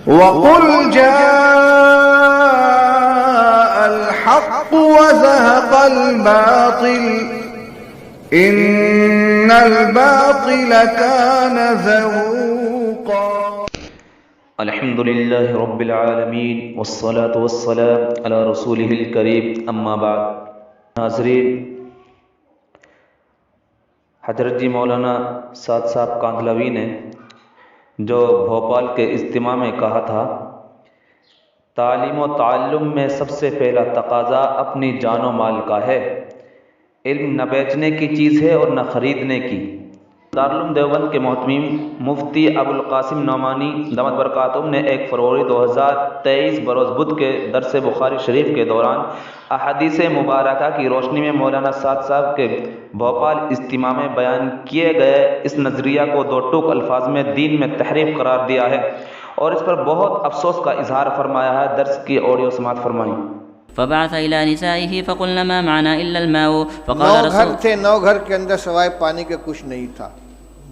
وَقُلْ جَاءَ الْحَقُّ وَزَهَقَ الْبَاطِلُ إِنَّ الْبَاطِلَ كَانَ زَهُوقًا۔ الحمد للہ رب العالمین والصلاة والسلام علی رسولہ الکریم، اما بعد۔ ناظرین، حضرت جی مولانا سعد صاحب کاندھلوی نے جو بھوپال کے اجتماع میں کہا تھا، تعلیم و تعلم میں سب سے پہلا تقاضا اپنی جان و مال کا ہے۔ علم نہ بیچنے کی چیز ہے اور نہ خریدنے کی۔ دارالعلوم دیوبند کے محتمیم مفتی ابوالقاسم نعمانی دامت برکاتہم نے 1 فروری 2023 بروز بدھ کے درس بخاری شریف کے دوران احادیث مبارکہ کی روشنی میں مولانا سعد صاحب کے بھوپال اجتماع میں بیان کیے گئے اس نظریہ کو 2 ٹوک الفاظ میں دین میں تحریف قرار دیا ہے اور اس پر بہت افسوس کا اظہار فرمایا ہے۔ درس کی آڈیو سماعت فرمائیں۔ فبعث إلى نسائه فقلن ما معنا إلا الماء فقال 9 گھر تھے، 9 گھر کے اندر سوائے پانی کے کچھ نہیں تھا۔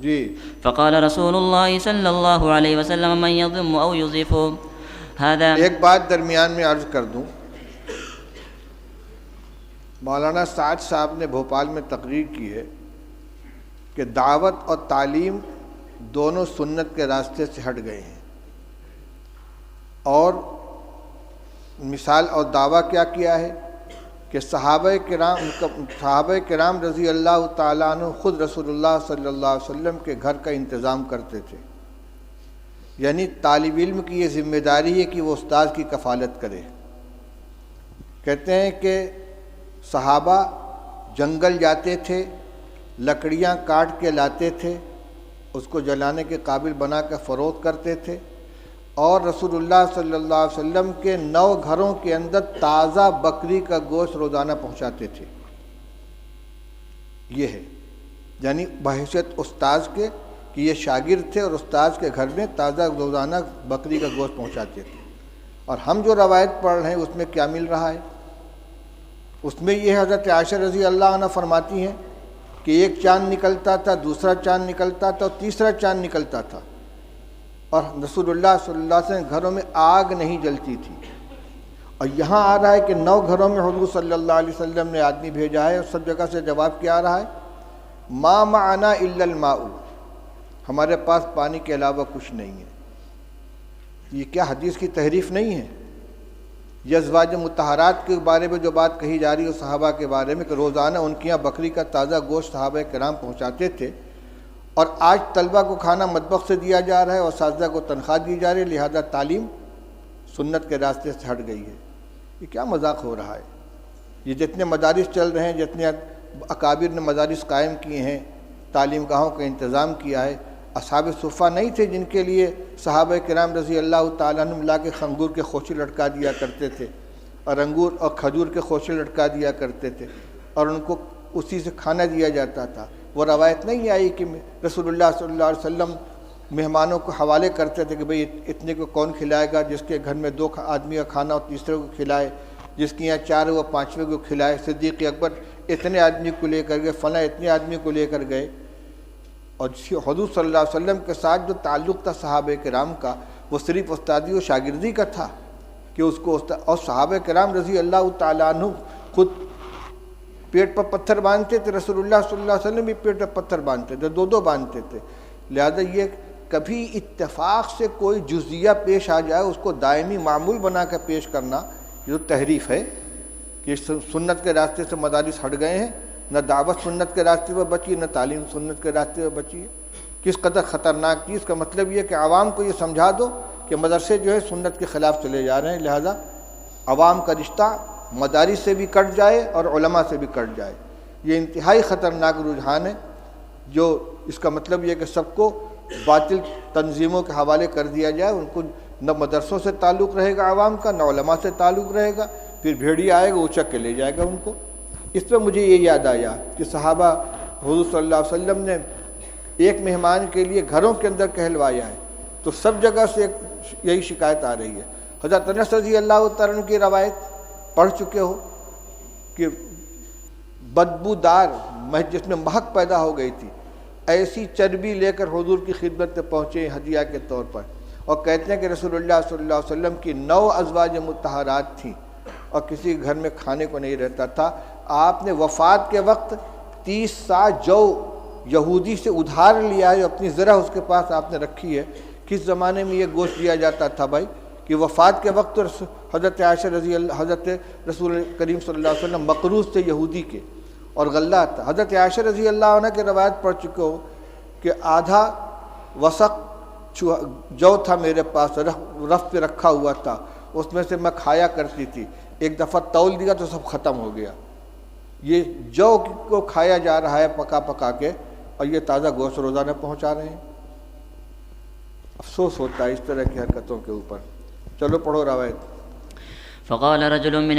جی فقال رسول الله صلی اللہ علیہ وسلم من يضم أو يضيف هذا۔ ایک بات درمیان میں عرض کر دوں، مولانا سعد صاحب نے بھوپال میں تقریر کی ہے کہ دعوت اور تعلیم دونوں سنت کے راستے سے ہٹ گئے ہیں، اور مثال اور دعویٰ کیا ہے کہ صحابہ کرام رضی اللہ تعالیٰ عنہ خود رسول اللہ صلی اللہ علیہ وسلم کے گھر کا انتظام کرتے تھے۔ یعنی طالب علم کی یہ ذمہ داری ہے کہ وہ استاد کی کفالت کرے۔ کہتے ہیں کہ صحابہ جنگل جاتے تھے، لکڑیاں کاٹ کے لاتے تھے، اس کو جلانے کے قابل بنا کر فروخت کرتے تھے، اور رسول اللہ صلی اللہ علیہ وسلم کے 9 گھروں کے اندر تازہ بکری کا گوشت روزانہ پہنچاتے تھے۔ یہ ہے یعنی بحیثیت استاذ کے کہ یہ شاگرد تھے اور استاذ کے گھر میں تازہ روزانہ بکری کا گوشت پہنچاتے تھے۔ اور ہم جو روایت پڑھ رہے ہیں اس میں کیا مل رہا ہے؟ اس میں یہ حضرت عائشہ رضی اللہ عنہ فرماتی ہیں کہ ایک چاند نکلتا تھا، دوسرا چاند نکلتا تھا اور تیسرا چاند نکلتا تھا، اور رسول اللہ صلی اللہ علیہ وسلم گھروں میں آگ نہیں جلتی تھی۔ اور یہاں آ رہا ہے کہ 9 گھروں میں حضور صلی اللہ علیہ وسلم نے آدمی بھیجا ہے، اور سب جگہ سے جواب کیا آ رہا ہے؟ ما معنا الا الماء، ہمارے پاس پانی کے علاوہ کچھ نہیں ہے۔ یہ کیا حدیث کی تحریف نہیں ہے؟ یہ ازواج مطہرات کے بارے میں جو بات کہی جا رہی ہے صحابہ کے بارے میں کہ روزانہ ان کے یہاں بکری کا تازہ گوشت صحابہ کرام پہنچاتے تھے، اور آج طلبہ کو کھانا مطبخ سے دیا جا رہا ہے اور اساتذہ کو تنخواہ دی جا رہی ہے، لہذا تعلیم سنت کے راستے سے ہٹ گئی ہے۔ یہ کیا مذاق ہو رہا ہے؟ یہ جتنے مدارس چل رہے ہیں، جتنے اکابر نے مدارس قائم کیے ہیں، تعلیم گاہوں کا انتظام کیا ہے، اصحاب صفہ نہیں تھے جن کے لیے صحابہ کرام رضی اللہ تعالیٰ عنہ لا کے انگور کے خوشے لٹکا دیا کرتے تھے، اور انگور اور کھجور کے خوشے لٹکا دیا کرتے تھے، اور ان کو اسی سے کھانا دیا جاتا تھا۔ وہ روایت نہیں آئی کہ رسول اللہ صلی اللہ علیہ وسلم مہمانوں کو حوالے کرتے تھے کہ بھئی اتنے کو کون کھلائے گا، جس کے گھر میں 2 آدمی کا کھانا اور تیسرے کو کھلائے، جس کے یہاں 4 وہ 5ویں کو کھلائے۔ صدیق اکبر اتنے آدمی کو لے کر گئے، فلاں اتنے آدمی کو لے کر گئے۔ اور حضور صلی اللہ علیہ وسلم کے ساتھ جو تعلق تھا صحابہ کرام کا، وہ صرف استادی و شاگردی کا تھا کہ اس کو اور صحابہ کرام رضی اللہ تعالیٰ عنہ خود پیٹ پر پتھر باندھتے تھے، رسول اللہ صلی اللہ علیہ وسلم بھی پیٹ پر پتھر باندھتے تھے، 2 باندھتے تھے۔ لہذا یہ کبھی اتفاق سے کوئی جزیہ پیش آ جائے اس کو دائمی معمول بنا کر پیش کرنا، یہ تحریف ہے کہ سنت کے راستے سے مدارس ہٹ گئے ہیں۔ نہ دعوت سنت کے راستے پر بچی، نہ تعلیم سنت کے راستے پر بچی ہے۔ کس قدر خطرناک چیز! اس کا مطلب یہ کہ عوام کو یہ سمجھا دو کہ مدرسے جو ہے سنت کے خلاف چلے جا رہے ہیں، لہذا عوام کا رشتہ مدارس سے بھی کٹ جائے اور علماء سے بھی کٹ جائے۔ یہ انتہائی خطرناک رجحان ہے، جو اس کا مطلب یہ کہ سب کو باطل تنظیموں کے حوالے کر دیا جائے، ان کو نہ مدرسوں سے تعلق رہے گا عوام کا، نہ علماء سے تعلق رہے گا، پھر بھیڑیا آئے گا اچک کے لے جائے گا ان کو۔ اس پہ مجھے یہ یاد آیا کہ صحابہ حضور صلی اللہ علیہ وسلم نے ایک مہمان کے لیے گھروں کے اندر کہلوایا ہے، تو سب جگہ سے یہی شکایت آ رہی ہے۔ حضرت انس رضی اللہ تعالیٰ عنہ کی روایت پڑھ چکے ہو کہ بدبودار جس میں مہک پیدا ہو گئی تھی، ایسی چربی لے کر حضور کی خدمت میں پہنچے ہدیہ کے طور پر، اور کہتے ہیں کہ رسول اللہ صلی اللہ علیہ وسلم کی 9 ازواج مطہرات تھیں اور کسی گھر میں کھانے کو نہیں رہتا تھا. آپ نے وفات کے وقت 30 سا جو یہودی سے ادھار لیا ہے، اپنی ذرا اس کے پاس آپ نے رکھی ہے. کس زمانے میں یہ گوشت دیا جاتا تھا بھائی؟ کہ وفات کے وقت حضرت عائشہ حضرت رسول کریم صلی اللہ علیہ وسلم مقروض تھے یہودی کے اور غلہ تھا. حضرت عائشہ رضی اللہ عنہ کی روایت پڑھ چکے ہو کہ آدھا وسق جو تھا میرے پاس، رف پہ رکھا ہوا تھا، اس میں سے میں کھایا کرتی تھی. ایک دفعہ تول دیا تو سب ختم ہو گیا. یہ جو کو کھایا جا رہا ہے پکا پکا کے، اور یہ تازہ گوشت روزانہ پہنچا رہے ہیں. افسوس ہوتا ہے اس طرح کی حرکتوں کے اوپر. چلو پڑھو روایت. فقال رجل من